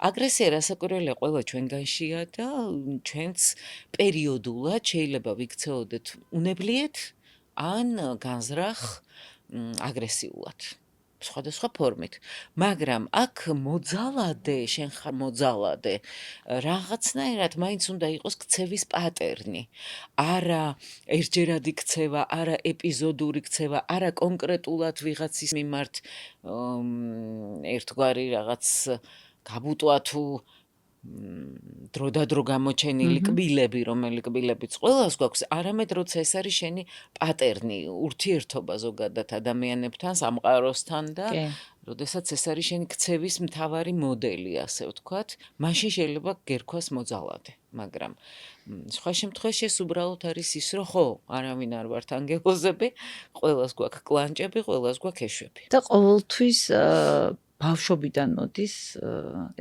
აგრესია რასაკვირველია ყველა ჩვენგანშია და ჩვენც პერიოდულად შეიძლება ვიქცეოდეთ უნებლიეთ ან განზრახ აგრესიულად. სხვადასხვა ფორმით. მაგრამ აქ მოძალადე, შენ ხარ მოძალადე, რაღაცნაირად მაინც უნდა იყოს ქცევის პატერნი. არა ერთჯერადი ქცევა, არა ეპიზოდური ქცევა, არა კონკრეტულად ვიღაცის მიმართ ერთგვარი რაღაც გაბუტვა თუ დროდადრო გამოჩენილი კბილები, რომელი კბილებიც ყველას გვაქვს, არამედ როცა ეს არის შენი პატერნი, ურთიერთობა ზოგადად ადამიანებთან, სამყაროსთან და როდესაც ეს არის შენი ქცევის მთავარი მოდელი, ასე ვთქვათ, მაშინ შეიძლება გერქვას მოძალადე, მაგრამ სხვა შემთხვევაში ეს უბრალოდ არის ის, რომ ხო, არავინ არ ვართ ანგელოზები, ყველას გვაქვს კლანჭები, ყველას გვაქვს ეშვები. და ყოველთვის ბავშვობიდან მოდის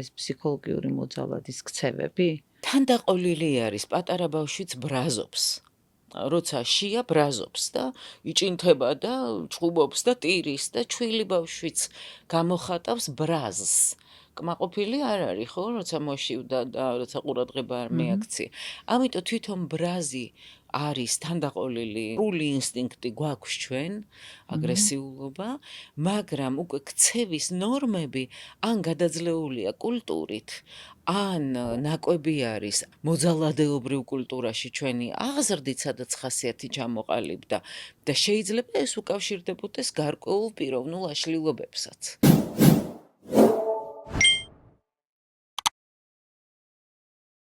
ეს ფსიქოლოგიური მოძალადის ქცევები? თან დაყოლილი არის, პატარა ბავშვიც ბრაზობს. როცა შია ბრაზობს და იჭინთება და ჩხუბობს და ტირის და ჩვილი ბავშვიც გამოხატავს ბრაზს. კმაყოფილი არ არის, ხო, როცა მოშივდა და როცა ყურადღება არ მიაქცია. ამიტომ თვითონ ბრაზი არის თანდაყოლილი სრული ინსტინქტი გვაქვს ჩვენ, აგრესიულობა, მაგრამ უკვე ქცევის ნორმები ან გადაძლეულია კულტურით, ან ნაკვები არის მოძალადეობრივ კულტურაში ჩვენი აღზრდით, სადაც ხასიათი ჩამოყალიბდა და შეიძლება ეს უკავშირდებოდეს გარკვეულ პიროვნულ აშლილობებსაც.